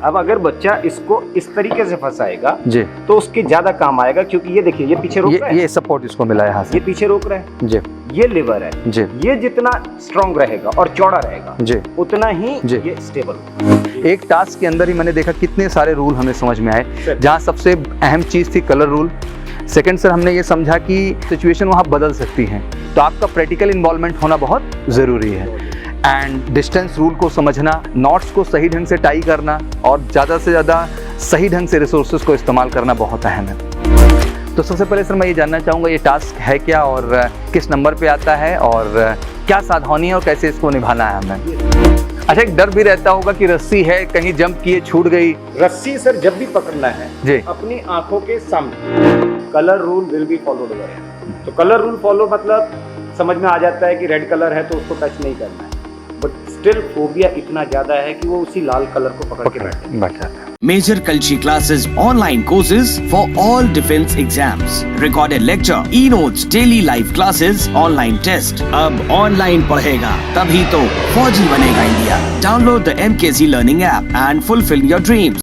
अब अगर बच्चा इसको इस तरीके से फंसाएगा जी, तो उसके ज्यादा काम आएगा, क्योंकि ये देखिए ये पीछे रोक रहा है, ये सपोर्ट इसको मिला है यहाँ से। ये पीछे रोक रहा है, जी ये लिवर है जी ये जितना स्ट्रांग रहेगा और चौड़ा रहेगा जी उतना ही जी। ये स्टेबल। एक टास्क के अंदर ही मैंने देखा कितने सारे रूल हमें समझ में आए, सर। जहाँ सबसे अहम चीज़ थी कलर रूल। सेकंड सर, हमने ये समझा कि सिचुएशन वहाँ बदल सकती है, तो आपका प्रैक्टिकल इन्वॉल्वमेंट होना बहुत ज़रूरी है। एंड डिस्टेंस रूल को समझना, नॉट्स को सही ढंग से टाई करना और ज़्यादा से ज़्यादा सही ढंग से रिसोर्सेज को इस्तेमाल करना बहुत अहम है। तो सबसे पहले सर मैं ये जानना चाहूँगा ये टास्क है क्या और किस नंबर पे आता है और क्या सावधानी है और कैसे इसको निभाना है हमें। अच्छा, एक डर भी रहता होगा कि रस्सी है, कहीं जंप किए छूट गई। रस्सी सर जब भी पकड़ना है जी, अपनी आंखों के सामने colour rule will be followed over. तो कलर रूल फॉलो मतलब समझ में आ जाता है कि रेड कलर है तो उसको टच नहीं करना है, बट स्टिल फोबिया इतना ज्यादा है कि वो उसी लाल कलर को पकड़ के बैठे। Major Kalshi classes, online courses for all defense exams, recorded lecture, e-notes, daily live classes, online test. अब online पढ़ेगा तभी तो फौजी बनेगा India. Download the MKZ Learning app and fulfill your dreams.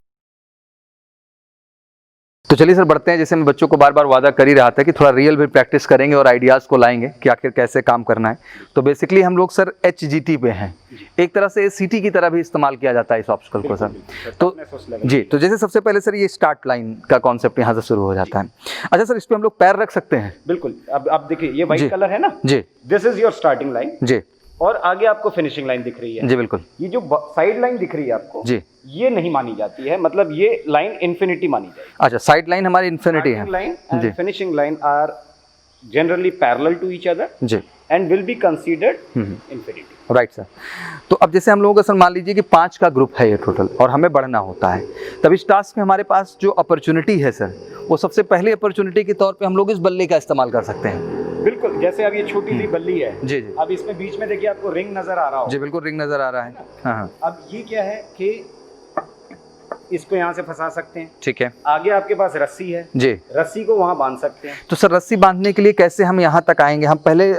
तो चलिए सर बढ़ते हैं। जैसे मैं बच्चों को बार बार वादा कर ही रहा था कि थोड़ा रियल भी प्रैक्टिस करेंगे और आइडियाज़ को लाएंगे कि आखिर कैसे काम करना है। तो बेसिकली हम लोग सर HGT पे हैं, एक तरह से CT की तरह भी इस्तेमाल किया जाता है इस ऑब्स्टिकल को सर। तो जी, तो जैसे सबसे पहले सर ये स्टार्ट लाइन का कॉन्सेप्ट यहाँ से शुरू हो जाता है। अच्छा सर, इस पे हम लोग पैर रख सकते हैं? बिल्कुल। अब आप देखिए ये जी। व्हाइट कलर है ना जी this is your starting line, जी और आगे आपको फिनिशिंग लाइन दिख रही है। जी बिल्कुल। ये जो साइड लाइन दिख रही है आपको, जी, ये नहीं मानी जाती है, मतलब ये लाइन इन्फिनिटी मानी जाएगी। अच्छा, साइड लाइन हमारी इन्फिनिटी है। लाइन जी। And finishing line are generally parallel to each other जी, and will be considered infinity. Right sir. तो अब जैसे हम लोगों का सर मान लीजिए कि 5 का ग्रुप है ये टोटल और हमें बढ़ना होता है, तब इस टास्क में हमारे पास जो अपॉर्चुनिटी है सर, वो सबसे पहली अपॉर्चुनिटी के तौर पे हम लोग इस बल्ले का इस्तेमाल कर सकते हैं। बिल्कुल, जैसे अब ये छोटी सी बल्ली है जी जी अब इसमें बीच में देखिए आपको रिंग नजर आ रहा हो। जी बिल्कुल, रिंग नज़र आ रहा है। हाँ हाँ, अब ये क्या है कि इसको यहाँ से फंसा सकते हैं, ठीक है आगे आपके पास रस्सी है, जी। रस्सी को वहाँ बांध सकते हैं। तो सर रस्सी बांधने के लिए कैसे हम यहाँ तक आएंगे? हम पहले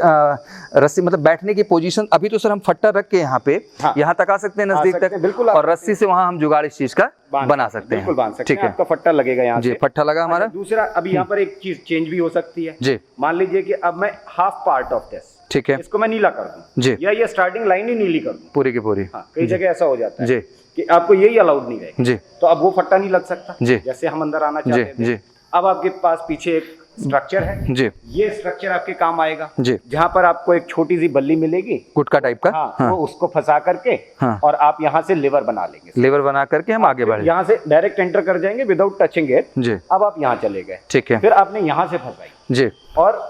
रस्सी मतलब बैठने की पोजीशन, अभी तो सर हम फट्टा रख के यहाँ पे हाँ। यहाँ तक आ सकते हैं नजदीक सकते तक, हैं, बिल्कुल आ और सकते रस्सी से वहाँ हम जुगाड़ इस चीज का बना सकते हैं। बिल्कुल बांध सकते ठीक हैं, है, आपका फट्टा लगेगा यहाँ जी से। फट्टा लगा हमारा। अच्छा, दूसरा अभी यहाँ पर एक चीज चेंज भी हो सकती है। जी मान लीजिए कि अब मैं हाफ पार्ट ऑफ दिस, ठीक है, इसको मैं नीला कर दूं जी, या ये स्टार्टिंग लाइन ही नीली कर दूं। पूरी की पूरी। हाँ, कई जगह ऐसा हो जाता है जी कि आपको यही अलाउड नहीं रहेगा, जी तो अब वो फट्टा नहीं लग सकता जी जैसे हम अंदर आना जी चाहते थे। जी अब आपके पास पीछे एक स्ट्रक्चर है, जी ये स्ट्रक्चर आपके काम आएगा, जी, जहाँ पर आपको एक छोटी सी बल्ली मिलेगी गुटका टाइप का। हाँ, हाँ, तो उसको फंसा करके हाँ। और आप यहाँ से लिवर बना लेंगे, लेवर बना करके हम आगे बढ़े। यहाँ से डायरेक्ट एंटर कर जाएंगे विदाउट टचिंग इट। जी अब आप यहाँ चले गए, ठीक है, फिर आपने यहाँ से फंसाई जी। और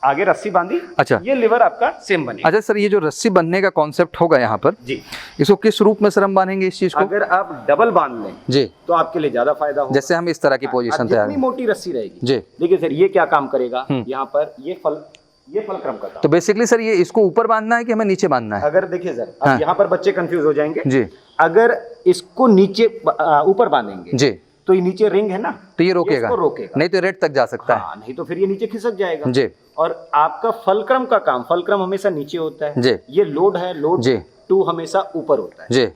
आगे रस्सी बांधी। अच्छा, ये लिवर आपका सेम बनेगा। अच्छा सर, ये जो रस्सी बंधने का कॉन्सेप्ट होगा यहाँ पर, जी, इसको किस रूप में सर हम बांधेंगे इस चीज को? अगर आप डबल बांध लें जी, तो आपके लिए ज्यादा फायदा होगा। जैसे हम इस तरह की पोजीशन तैयार जितनी मोटी रस्सी रहेगी। जी, देखिए सर ये क्या काम करेगा, यहाँ पर ये फलक्रम का काम। तो बेसिकली सर ये इसको ऊपर बांधना है कि हमें नीचे बांधना है? अगर देखिए सर अब हाँ। यहाँ पर बच्चे कंफ्यूज हो जाएंगे जी अगर इसको नीचे ऊपर बांधेंगे जी, तो ये नीचे रिंग है ना, तो ये रोकेगा, इसको रोकेगा, नहीं तो रेड तक जा सकता है। हाँ, नहीं तो फिर ये नीचे खिसक जाएगा। जी और आपका फलक्रम का काम, फलक्रम हमेशा नीचे होता है जी, ये लोड है, लोड जी 2 हमेशा ऊपर होता है, जी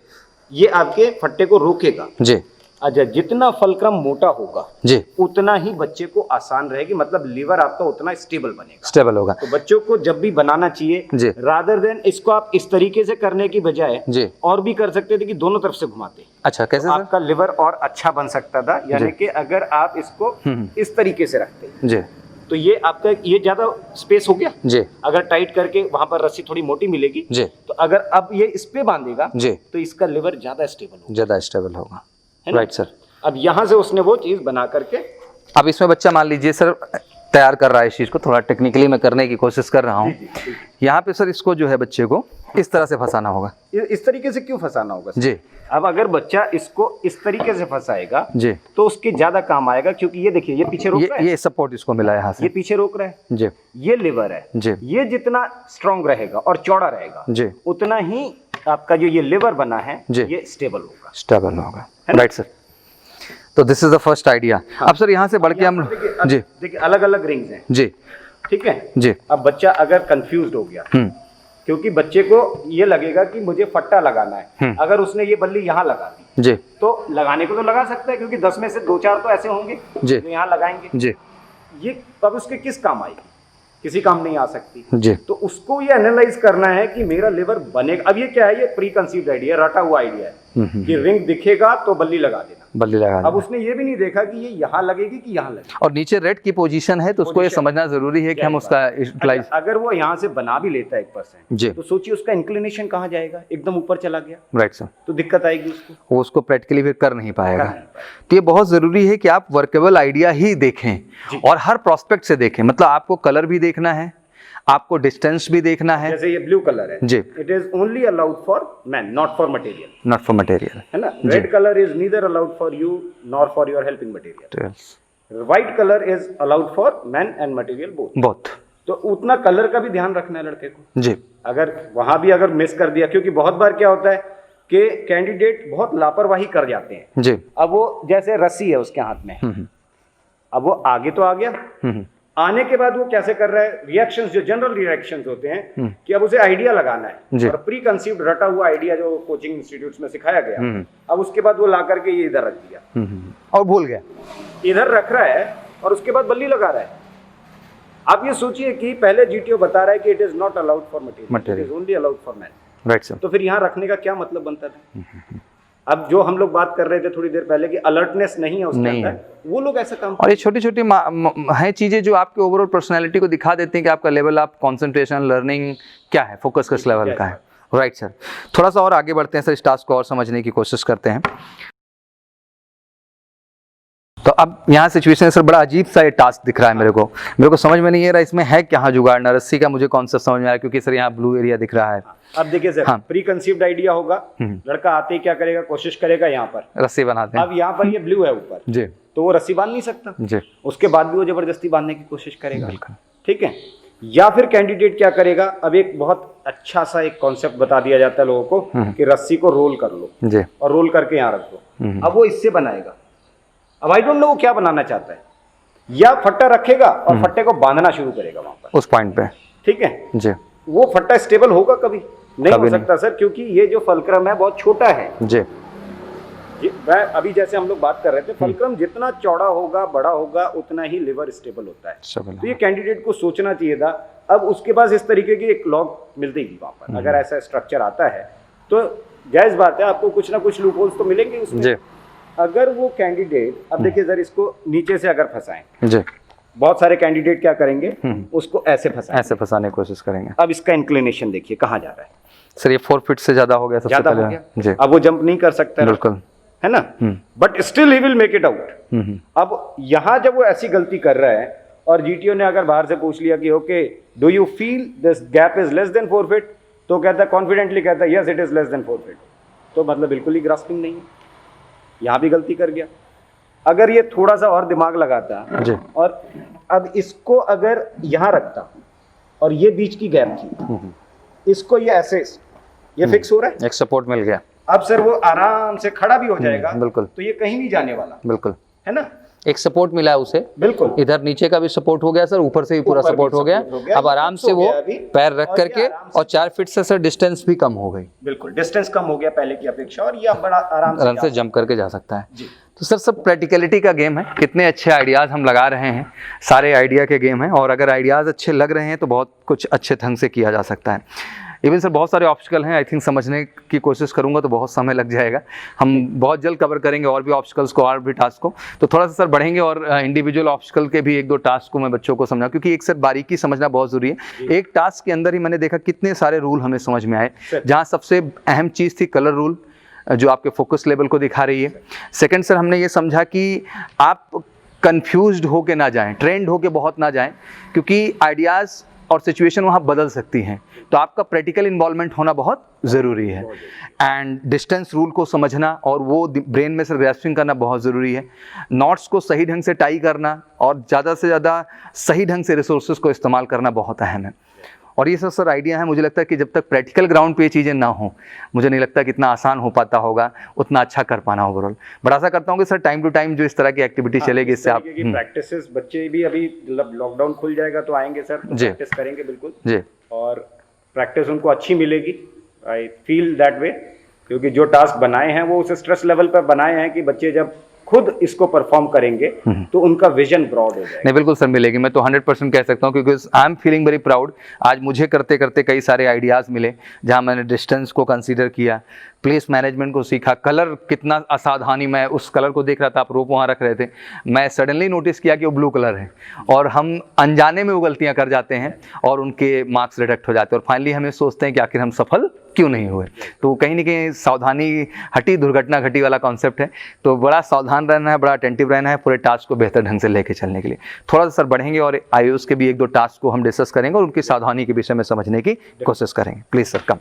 ये आपके फट्टे को रोकेगा। जी अच्छा, जितना फलक्रम मोटा होगा जी, उतना ही बच्चे को आसान रहेगी, मतलब लीवर आपका उतना स्टेबल बनेगा। स्टेबल होगा। तो बच्चों को जब भी बनाना चाहिए जी, रादर देन इसको आप इस तरीके से करने की बजाय जी, और भी कर सकते थे कि दोनों तरफ से घुमाते, अच्छा कैसे तो सर? आपका लिवर और अच्छा बन सकता था। यानी कि अगर आप इसको इस तरीके से रखते जी तो ये आपका ये ज्यादा स्पेस हो गया। जी अगर टाइट करके वहां पर रस्सी थोड़ी मोटी मिलेगी, जी, तो अगर अब ये इस पे बांधेगा जी, तो इसका लिवर ज्यादा स्टेबल होगा, ज़्यादा स्टेबल होगा। है ना? Right sir. अब यहाँ से उसने वो चीज बना करके, अब इसमें बच्चा मान लीजिए सर तैयार कर रहा है इस चीज़ को, थोड़ा टेक्निकली मैं करने की कोशिश कर रहा हूँ। यहाँ पे सर इसको जो है बच्चे को इस तरह से फंसाना होगा। इस तरीके से क्यों फंसाना होगा जी, अब अगर बच्चा इसको इस तरीके से फंसाएगा जी, तो उसके ज्यादा काम आएगा, क्योंकि ये देखिए ये पीछे रोक रहा है, ये सपोर्ट इसको मिला है यहाँ से। ये पीछे रोक रहा है, जी ये लिवर है, जी ये जितना स्ट्रांग रहेगा और चौड़ा रहेगा जी, उतना ही आपका जो ये लिवर बना है जी, ये स्टेबल होगा। स्टेबल होगा। Right sir. तो this is the first idea. अब सर यहाँ से बढ़ के हम जी देखिए अलग अलग रिंग्स हैं, जी ठीक है जी, अब बच्चा अगर कंफ्यूज्ड हो गया क्योंकि बच्चे को ये लगेगा कि मुझे फट्टा लगाना है। अगर उसने ये बल्ली यहाँ लगा दी जी तो लगाने को तो लगा सकता है, क्योंकि 10 में से 2-4 तो ऐसे होंगे जी जो यहाँ लगाएंगे। जी ये तब उसके किस काम आएगी? किसी काम नहीं आ सकती। जी तो उसको ये एनालाइज करना है कि मेरा लिवर बनेगा। अब ये क्या है? ये प्री कंसीव्ड आइडिया, रटा हुआ आइडिया है कि रिंग दिखेगा तो बल्ली लगा देना। बल्ली लगा अब उसने ये भी नहीं देखा कि ये यहाँ लगेगी कि यहाँ लगेगी, और नीचे रेड की पोजीशन है, तो उसको ये समझना जरूरी है कि हम उसका यूटिलाइज। अगर वो यहाँ से बना भी लेता है 1%, जी तो सोचिए उसका इंक्लिनेशन कहाँ जाएगा? एकदम ऊपर चला गया राइट सर, तो दिक्कत आएगी उसको, वो उसको प्रैक्टिकली फिर कर नहीं पाएगा। कर नहीं पाएगा। तो ये बहुत ज़रूरी है कि आप वर्केबल आइडिया ही देखें और हर प्रोस्पेक्ट से देखें। मतलब आपको कलर भी देखना है, आपको डिस्टेंस भी देखना है। जैसे ये ब्लू कलर है जी, it is only allowed for man, not for material, not for material, है ना। Red colour is neither allowed for you nor for your helping material. White colour is allowed for man and material both. तो उतना colour का भी ध्यान रखना है लड़के को जी। अगर वहां भी अगर मिस कर दिया, क्योंकि बहुत बार क्या होता है कि कैंडिडेट बहुत लापरवाही कर जाते हैं जी। अब वो जैसे रस्सी है उसके हाथ में, अब वो आगे तो आ गया, आने के बाद वो कैसे कर रहा है? रिएक्शंस, जो जनरल रिएक्शंस होते हैं कि अब उसे आइडिया लगाना है, और प्री कंसीव्ड रटा हुआ आइडिया जो कोचिंग इंस्टीट्यूट्स में सिखाया गया, अब उसके बाद वो ला करके ये इधर रख दिया और भूल गया, इधर रख रहा है और उसके बाद बल्ली लगा रहा है। आप ये सोचिए कि पहले जीटीओ बता रहा है कि it is not allowed for material, it is only allowed for man, right sir. तो फिर यहाँ रखने का क्या मतलब बनता था? अब जो हम लोग बात कर रहे थे थोड़ी देर पहले कि अलर्टनेस नहीं है उसके अंदर, वो लोग ऐसा काम, और ये छोटी छोटी हैं चीजें जो आपके ओवरऑल पर्सनालिटी को दिखा देती हैं कि आपका लेवल ऑफ कंसंट्रेशन, लर्निंग क्या है, फोकस किस लेवल का है। राइट सर, थोड़ा सा और आगे बढ़ते हैं सर, इस टास्क को और समझने की कोशिश करते हैं। तो अब यहाँ सिचुएशन सर बड़ा अजीब सा ये टास्क दिख रहा है मेरे को समझ में नहीं आ रहा इसमें है क्या जुगाड़। ना रस्सी का मुझे कॉन्सेप्ट समझ में आ रहा है, क्योंकि सर यहाँ ब्लू एरिया दिख रहा है। अब देखिए सर, प्री कंसीव्ड आइडिया होगा, लड़का आते ही क्या करेगा? कोशिश करेगा यहाँ पर रस्सी बनाते हैं। अब यहाँ पर ये ब्लू है ऊपर जी, तो वो रस्सी बांध नहीं सकता जी, उसके बाद भी वो जबरदस्ती बांधने की कोशिश करेगा, ठीक है। या फिर कैंडिडेट क्या करेगा? अब एक बहुत अच्छा सा एक कॉन्सेप्ट बता दिया जाता है लोगों को कि रस्सी को रोल कर लो जी, और रोल करके यहाँ रख दो। अब वो इससे बनाएगा। अब आई डोंट नो वो क्या बनाना चाहता है, या फट्टा रखेगा और फट्टे को बांधना शुरू करेगा वहां पर उस पॉइंट पे, ठीक है जी। वो फट्टा स्टेबल होगा? कभी नहीं हो सकता सर, क्योंकि ये जो फलक्रम है बहुत छोटा है जी। मैं अभी जैसे हम लोग बात कर रहे थे, फलक्रम जितना चौड़ा होगा, बड़ा होगा, उतना ही लिवर स्टेबल होता है। तो ये कैंडिडेट को सोचना चाहिए था। अब उसके पास इस तरीके की एक लॉग मिल देगी वहां पर, अगर ऐसा स्ट्रक्चर आता है तो जायज बात है, आपको कुछ ना कुछ लूपहोल्स तो मिलेंगे उसमें जी। अगर वो कैंडिडेट, अब देखिए सर, इसको नीचे से अगर फंसाएं जी, बहुत सारे कैंडिडेट क्या करेंगे, उसको ऐसे फंसाने की कोशिश करेंगे। अब इसका इंक्लिनेशन देखिए कहाँ जा रहा है सर, ये 4 फीट से ज्यादा हो गया, सबसे पहले हो गया जी। अब वो जंप नहीं कर सकता, बिल्कुल, है ना, but still he will make it out. अब यहाँ जब वो ऐसी गलती कर रहा है और जीटीओ ने अगर बाहर से पूछ लिया कि okay do you feel this gap is less than 4 feet, तो कहता है, कॉन्फिडेंटली कहता है, yes it is less than 4 feet. तो मतलब बिल्कुल ही ग्रास्पिंग नहीं है, यहाँ भी गलती कर गया। अगर ये थोड़ा सा और दिमाग लगाता जी, और अब इसको अगर यहाँ रखता और ये बीच की गैप थी, इसको ये ऐसे, ये फिक्स हो रहा है, एक सपोर्ट मिल गया। अब सर वो आराम से खड़ा भी हो जाएगा, बिल्कुल, तो ये कहीं नहीं जाने वाला, बिल्कुल, है ना। एक सपोर्ट मिला है उसे, बिल्कुल, इधर नीचे का भी सपोर्ट हो गया सर, ऊपर से भी पूरा सपोर्ट हो गया। अब आराम से वो पैर रख करके, और 4 फीट से सर डिस्टेंस भी कम हो गई, बिल्कुल डिस्टेंस कम हो गया पहले की अपेक्षा, और ये अब बड़ा आराम से जंप करके जा सकता है जी। तो सर सब प्रैक्टिकलिटी का गेम है, कितने अच्छे आइडियाज हम लगा रहे हैं, सारे आइडिया के गेम है, और अगर आइडियाज अच्छे लग रहे हैं तो बहुत कुछ अच्छे ढंग से किया जा सकता है। इवन सर बहुत सारे ऑब्स्टिकल हैं, आई थिंक समझने की कोशिश करूंगा तो बहुत समय लग जाएगा। हम बहुत जल्द कवर करेंगे और भी ऑब्स्टिकल्स को, और भी टास्क को, तो थोड़ा सा सर बढ़ेंगे और इंडिविजुअल ऑब्स्टिकल के भी 1-2 टास्क को मैं बच्चों को समझाऊं, क्योंकि एक सर बारीकी समझना बहुत ज़रूरी है। एक टास्क के अंदर ही मैंने देखा कितने सारे रूल हमें समझ में आए, जहाँ सबसे अहम चीज़ थी कलर रूल, जो आपके फोकस लेवल को दिखा रही है। सेकेंड सर हमने ये समझा कि आप कन्फ्यूज्ड होके ना जाएँ, ट्रेंड होके बहुत ना जाएँ, क्योंकि आइडियाज़ और सिचुएशन वहाँ बदल सकती हैं, तो आपका प्रैक्टिकल इन्वॉल्वमेंट होना बहुत ज़रूरी है। एंड डिस्टेंस रूल को समझना और वो ब्रेन में से ग्रैस्पिंग करना बहुत ज़रूरी है। नॉट्स को सही ढंग से टाई करना और ज़्यादा से ज़्यादा सही ढंग से रिसोर्सेज को इस्तेमाल करना बहुत अहम है। और ये सब सर आइडिया है, मुझे लगता है कि जब तक प्रैक्टिकल ग्राउंड पे ये चीज़ें ना हो, मुझे नहीं लगता कि इतना आसान हो पाता होगा, उतना अच्छा कर पाना ओवरऑल। बट आशा करता हूँ कि सर टाइम टू टाइम जो इस तरह की एक्टिविटी चलेगी, इससे आप प्रैक्टिसेस, बच्चे भी अभी लॉकडाउन खुल जाएगा तो आएंगे सर, प्रैक्टिस करेंगे बिल्कुल जी। और प्रैक्टिस उनको अच्छी मिलेगी, आई फील दैट वे, क्योंकि जो टास्क बनाए हैं वो उस स्ट्रेस लेवल पर बनाए हैं कि बच्चे जब खुद इसको परफॉर्म करेंगे तो उनका विजन ब्रॉड हो जाएगा। नहीं बिल्कुल सर मिलेगी, मैं तो 100% कह सकता हूँ, क्योंकि I am feeling very proud. आज मुझे करते करते कई सारे आइडियाज़ मिले, जहाँ मैंने डिस्टेंस को कंसीडर किया, प्लेस मैनेजमेंट को सीखा, कलर कितना असावधानी, मैं उस कलर को देख रहा था, आप रोप वहाँ रख रहे थे, मैं सडनली नोटिस किया कि वो ब्लू कलर है, और हम अनजाने में वो गलतियाँ कर जाते हैं और उनके मार्क्स रिडक्ट हो जाते हैं, और फाइनली हमें सोचते हैं कि आखिर हम सफल क्यों नहीं हुए। तो कहीं ना कहीं सावधानी हटी दुर्घटना घटी वाला कॉन्सेप्ट है, तो बड़ा सावधान रहना है, बड़ा अटेंटिव रहना है पूरे टास्क को बेहतर ढंग से लेके चलने के लिए। थोड़ा सा सर बढ़ेंगे और आयुष के भी एक दो टास्क को हम डिस्कस करेंगे और उनकी सावधानी के विषय में समझने की कोशिश करेंगे। प्लीज सर कम।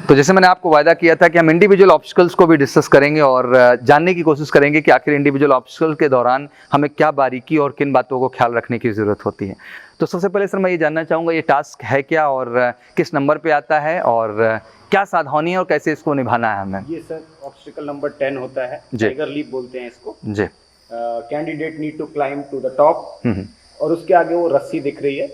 तो जैसे मैंने आपको वायदा किया था कि हम इंडिविजुअल ऑब्स्टिकल्स को भी डिस्कस करेंगे और जानने की कोशिश करेंगे कि आखिर इंडिविजुअल ऑब्स्टिकल के दौरान हमें क्या बारीकी और किन बातों को ख्याल रखने की ज़रूरत होती है। तो सबसे पहले सर मैं ये जानना चाहूँगा ये टास्क है क्या और किस नंबर पे आता है और क्या सावधानी है और कैसे इसको निभाना है हमें। ये सर ऑब्स्टिकल नंबर 10 होता है, जी। टाइगर लीप बोलते हैं इसको। जी। Candidate need to climb to the top, और उसके आगे वो रस्सी दिख रही है,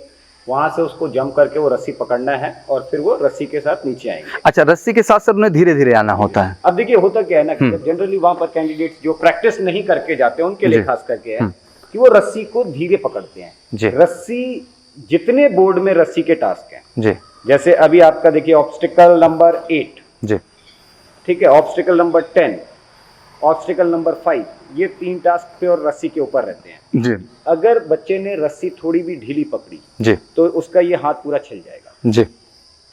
वहां से उसको जंप करके वो रस्सी पकड़ना है और फिर वो रस्सी के साथ नीचे आएंगे। अच्छा, रस्सी के साथ सर उन्हें धीरे धीरे आना होता है। अब देखिए होता क्या है ना कि जनरली वहां पर कैंडिडेट्स जो प्रैक्टिस नहीं करके जाते हैं उनके लिए खास करके है कि वो रस्सी को धीरे पकड़ते हैं। जी। रस्सी जितने बोर्ड में रस्सी के टास्क हैं, जी, जैसे अभी आपका देखिए ऑब्स्टिकल नंबर 8, जी, ठीक है, ऑब्स्टिकल नंबर 10, ऑब्स्टिकल नंबर 5, ये 3 टास्क पे और रस्सी के ऊपर रहते हैं। जी, अगर बच्चे ने रस्सी थोड़ी भी ढीली पकड़ी जी, तो उसका ये हाथ पूरा छिल जाएगा। जी,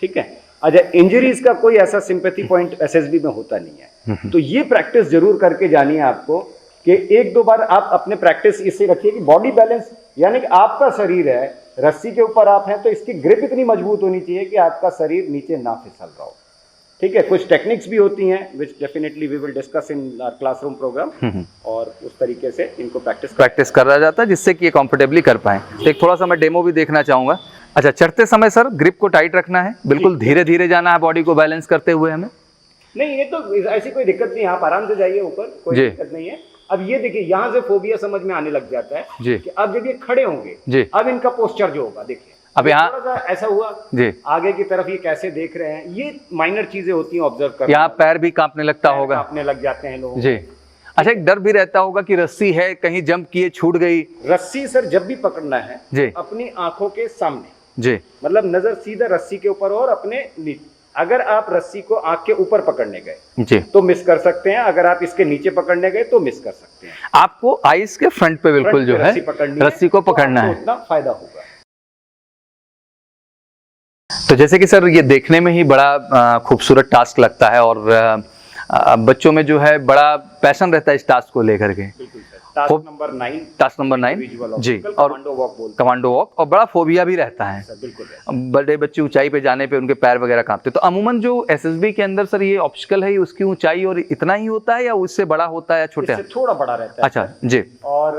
ठीक है। अच्छा, इंजरीज का कोई ऐसा सिंपैथी पॉइंट एसएसबी में होता नहीं है, तो ये प्रैक्टिस जरूर करके जानी है आपको कि 1-2 बार आप अपने प्रैक्टिस इससे रखिए कि बॉडी बैलेंस, यानी कि आपका शरीर है, रस्सी के ऊपर आप हैं तो इसकी ग्रिप इतनी मजबूत होनी चाहिए कि आपका शरीर नीचे ना फिसल रहा हो। ठीक है, कुछ टेक्निक्स भी होती हैं which definitely we will discuss in our classroom program, और उस तरीके से इनको प्रैक्टिस करा जाता है जिससे कि ये कंफर्टेबली कर पाएं। तो एक थोड़ा सा मैं डेमो भी देखना चाहूँगा। अच्छा, चढ़ते समय सर ग्रिप को टाइट रखना है, बिल्कुल धीरे धीरे जाना है बॉडी को बैलेंस करते हुए हमें। नहीं, ये तो ऐसी कोई दिक्कत नहीं है, आप आराम से जाइए ऊपर, कोई दिक्कत नहीं है। अब ये देखिए यहाँ से फोबिया समझ में आने लग जाता है जी कि अब जब ये खड़े होंगे जी, अब इनका पोस्चर जो होगा, देखिए अब यहाँ थोड़ा सा ऐसा हुआ जी, आगे की तरफ ये कैसे देख रहे हैं, ये माइनर चीजें होती हैं ऑब्जर्व करना। यहाँ पैर भी कांपने लगता होगा, कांपने लग जाते हैं लोग जी। अच्छा, एक डर भी रहता होगा कि रस्सी है, कहीं जंप किए छूट गई। रस्सी सर जब भी पकड़ना है जी, अपनी आंखों के सामने, जी, मतलब नजर सीधा रस्सी के ऊपर और अपने नीचे। अगर आप रस्सी को आंख के ऊपर पकड़ने गए जी, तो मिस कर सकते हैं, अगर आप इसके नीचे पकड़ने गए तो मिस कर सकते हैं। आपको आइस के फ्रंट पे बिल्कुल जो है रस्सी को पकड़ना है, उतना फायदा होगा। तो जैसे कि सर ये देखने में ही बड़ा खूबसूरत टास्क लगता है और बच्चों में जो है बड़ा पैशन रहता है इस टास्क को लेकर के। टास्क नंबर 9, टास्क नंबर 9 जी, और कमांडो वॉक, और बड़ा फोबिया भी रहता है। बड़े बच्चे ऊंचाई पे जाने पे उनके पैर वगैरह कांपते। तो अमूमन जो एसएसबी के अंदर सर ये ऑब्स्टिकल है, उसकी ऊंचाई और इतना ही होता है या उससे बड़ा होता है या छोटा? थोड़ा बड़ा रहता है। अच्छा जी, और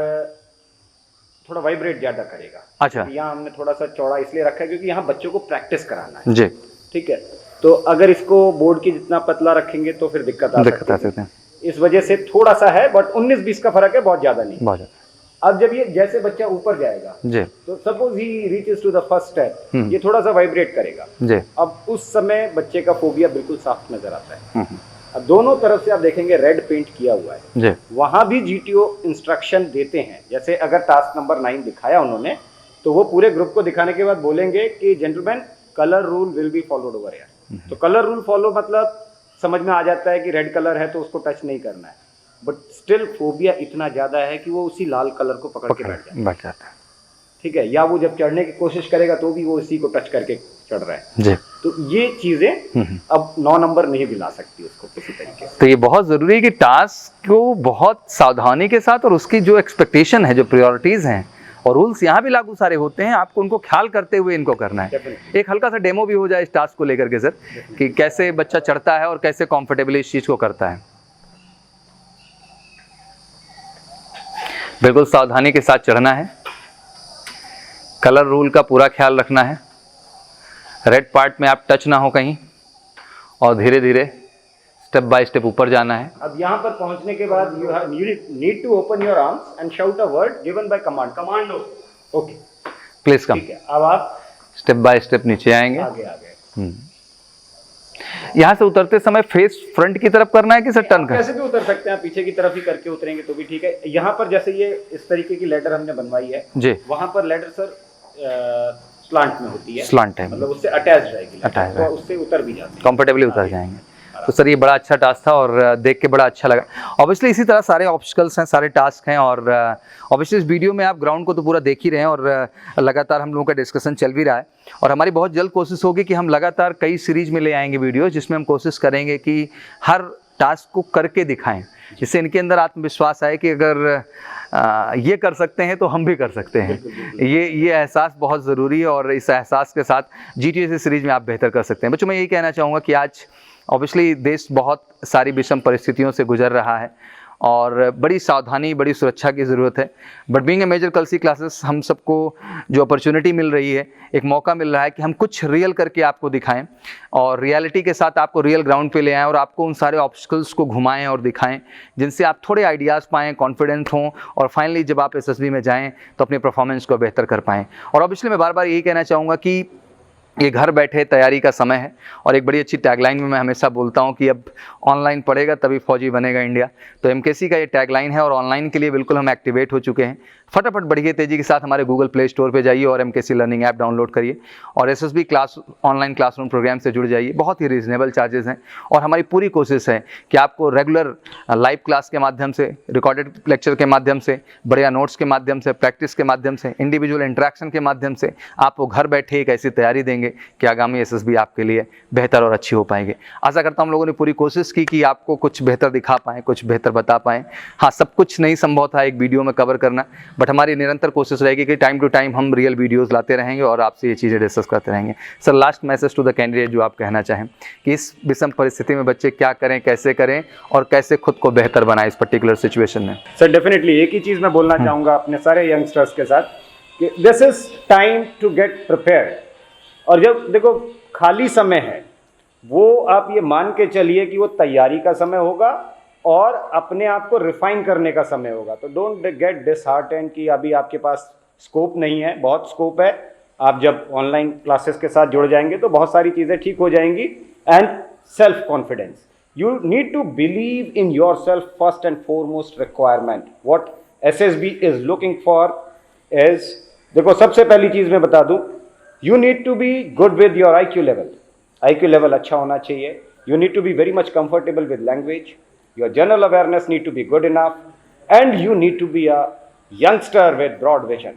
थोड़ा वाइब्रेट ज्यादा करेगा। अच्छा, यहाँ हमने थोड़ा सा चौड़ा इसलिए रखा है क्योंकि यहाँ बच्चों को प्रैक्टिस कराना है। जी, ठीक है। तो अगर इसको बोर्ड की जितना पतला रखेंगे तो फिर दिक्कत आ सकती है, इस वजह से थोड़ा सा है, बट 19-20 का फर्क है, बहुत ज्यादा नहीं, बहुत ज्यादा। अब जब ये जैसे बच्चा ऊपर जाएगा जी, तो suppose he reaches to the first step, ये थोड़ा सा वाइब्रेट करेगा जी। अब उस समय बच्चे का फोबिया बिल्कुल साफ नजर आता है। अब दोनों तरफ से आप देखेंगे रेड पेंट किया हुआ है जी। वहां भी जीटीओ इंस्ट्रक्शन देते हैं, जैसे अगर टास्क नंबर 9 दिखाया उन्होंने तो वो पूरे ग्रुप को दिखाने के बाद बोलेंगे कि gentleman colour rule will be followed over here. तो कलर रूल फॉलो मतलब समझ में आ जाता है कि रेड कलर है तो उसको टच नहीं करना है, बट स्टिल फोबिया इतना ज्यादा है कि वो उसी लाल कलर को पकड़ के बैठ जाता है। ठीक है, या वो जब चढ़ने की कोशिश करेगा तो भी वो इसी को टच करके चढ़ रहा है जी। तो ये चीजें अब 9 नंबर नहीं दिला सकती उसको किसी तरीके से। तो ये बहुत जरूरी है कि टास्क को बहुत सावधानी के साथ और उसकी जो एक्सपेक्टेशन है, जो प्रायोरिटीज हैं और रूल्स यहाँ भी लागू सारे होते हैं, आपको उनको ख्याल करते हुए इनको करना है। एक हल्का सा डेमो भी हो जाए इस टास्क को लेकर के सर, कि कैसे बच्चा चढ़ता है और कैसे कंफर्टेबली इस चीज को करता है। बिल्कुल सावधानी के साथ चढ़ना है, कलर रूल का पूरा ख्याल रखना है, रेड पार्ट में आप टच ना हो कहीं, और धीरे धीरे स्टेप बाय स्टेप ऊपर जाना है। अब यहाँ पर पहुंचने के बाद you need to open your arms and shout a word given by command. Commando, okay, please come. ठीक है, अब आप स्टेप बाय स्टेप नीचे आएंगे। आगे आगे यहाँ से उतरते समय फेस फ्रंट की तरफ करना है कि सर टर्न कैसे भी उतर सकते हैं, आप पीछे की तरफ ही करके उतरेंगे तो भी ठीक है। यहाँ पर जैसे ये इस तरीके की लैडर हमने बनवाई है जी, वहाँ पर लैडर सर स्लांट में होती है, स्लांट है, मतलब उससे अटैच रहेगी, अटैच तो उससे उतर भी जाते हैं, कंफर्टेबली उतर जाएंगे। तो सर ये बड़ा अच्छा टास्क था और देख के बड़ा अच्छा लगा। ऑब्वियसली इसी तरह सारे ऑब्स्टिकल्स हैं, सारे टास्क हैं और ऑब्वियसली इस वीडियो में आप ग्राउंड को तो पूरा देख ही रहे हैं और लगातार हम लोगों का डिस्कशन चल भी रहा है और हमारी बहुत जल्द कोशिश होगी कि हम लगातार कई सीरीज में ले आएंगे वीडियो, जिसमें हम कोशिश करेंगे कि हर टास्क को करके दिखाएं, जिससे इनके अंदर आत्मविश्वास आए कि अगर ये कर सकते हैं तो हम भी कर सकते हैं। ये एहसास बहुत ज़रूरी है और इस एहसास के साथ GTSA सीरीज में आप बेहतर कर सकते हैं। बच्चों मैं यही कहना चाहूँगा कि आज ऑब्वियसली देश बहुत सारी विषम परिस्थितियों से गुजर रहा है और बड़ी सावधानी, बड़ी सुरक्षा की ज़रूरत है। बट बीइंग ए मेजर कलसी क्लासेस हम सबको जो अपॉर्चुनिटी मिल रही है, एक मौका मिल रहा है कि हम कुछ रियल करके आपको दिखाएं और रियलिटी के साथ आपको रियल ग्राउंड पे ले आएँ और आपको उन सारे ऑब्स्टिकल्स को घुमाएं और दिखाएं, जिनसे आप थोड़े आइडियाज़ पाएँ, कॉन्फिडेंट हों और फाइनली जब आप SSB में जाएँ तो अपने परफॉर्मेंस को बेहतर कर पाएँ। और ऑब्वियसली मैं बार बार यही कहना चाहूँगा कि ये घर बैठे तैयारी का समय है और एक बड़ी अच्छी टैगलाइन में मैं हमेशा बोलता हूँ कि अब ऑनलाइन पढ़ेगा तभी फौजी बनेगा इंडिया। तो MKC का ये टैगलाइन है और ऑनलाइन के लिए बिल्कुल हम एक्टिवेट हो चुके हैं। फटाफट बढ़िए तेज़ी के साथ हमारे गूगल प्ले स्टोर पे जाइए और MKC लर्निंग ऐप डाउनलोड करिए और SSB class online classroom program से जुड़ जाइए। बहुत ही रीजनेबल चार्जेस हैं और हमारी पूरी कोशिश है कि आपको रेगुलर लाइव क्लास के माध्यम से, रिकॉर्डेड लेक्चर के माध्यम से, बढ़िया नोट्स के माध्यम से, प्रैक्टिस के माध्यम से, इंडिविजुअल इंटरेक्शन के माध्यम से आपको घर बैठे एक ऐसी तैयारी देंगे कि आगामी SSB आपके लिए बेहतर और अच्छी हो पाएगी। आशा करता हूँ हम लोगों ने पूरी कोशिश की कि आपको कुछ बेहतर दिखा पाएँ, कुछ बेहतर बता पाएँ। हाँ, सब कुछ नहीं संभव था एक वीडियो में कवर करना, बट हमारी निरंतर कोशिश रहेगी कि टाइम टू टाइम हम रियल वीडियोस लाते रहेंगे और आपसे ये चीज़ें डिस्कस करते रहेंगे। Sir last message to the candidate जो आप कहना चाहें कि इस विषम परिस्थिति में बच्चे क्या करें, कैसे करें और कैसे खुद को बेहतर बनाएं इस पर्टिकुलर सिचुएशन में। सर डेफिनेटली एक ही चीज़ मैं बोलना चाहूँगा अपने सारे यंगस्टर्स के साथ कि this is time to get prepared. और जब देखो खाली समय है वो आप ये मान के चलिए कि वो तैयारी का समय होगा और अपने आप को रिफाइन करने का समय होगा। तो डोंट गेट डिसहार्टेंड कि अभी आपके पास स्कोप नहीं है, बहुत स्कोप है। आप जब ऑनलाइन क्लासेस के साथ जुड़ जाएंगे तो बहुत सारी चीज़ें ठीक हो जाएंगी। And self confidence, you need to believe in yourself first and foremost requirement. What SSB is looking for is, देखो सबसे पहली चीज़ मैं बता दूं, you need to be good with your IQ level. IQ level अच्छा होना चाहिए। You need to be very much comfortable with language. Your general awareness need to be good enough and you need to be a youngster with broad vision।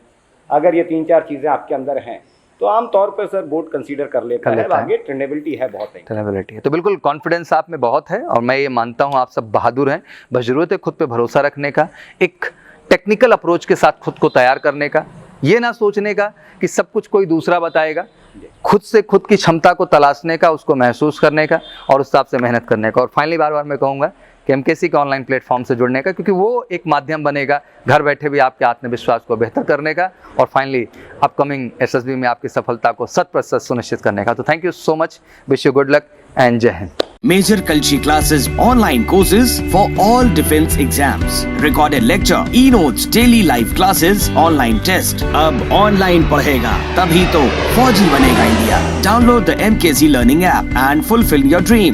अगर ये 3-4 चीज़ें आपके अंदर हैं तो आमतौर पर सर बोर्ड कंसीडर कर लेता है। आगे ट्रेनेबिलिटी है, बहुत है ट्रेनेबिलिटी है। तो बिल्कुल कॉन्फिडेंस आप में बहुत है और मैं ये मानता हूँ आप सब बहादुर हैं। बस ज़रूरत है खुद पे भरोसा रखने का, एक टेक्निकल अप्रोच के साथ खुद को तैयार करने का, ये ना सोचने का कि सब कुछ कोई दूसरा बताएगा, खुद से खुद की क्षमता को तलाशने का, उसको महसूस करने का और उस हिसाब से मेहनत करने का। और फाइनली बार बार मैं कहूँगा कि MKC के ऑनलाइन प्लेटफॉर्म से जुड़ने का, क्योंकि वो एक माध्यम बनेगा घर बैठे भी आपके आत्मविश्वास को बेहतर करने का और फाइनली अपकमिंग SSB में आपकी सफलता को 100% सुनिश्चित करने का। तो thank you so much, wish you good luck and जय Hind. Major Kalshi classes online courses for all defense exams. Recorded lecture, e-notes, daily live classes, online test. अब online पढ़ेगा तभी तो फौजी बनेगा India. Download the MKC Learning app and fulfill your dreams.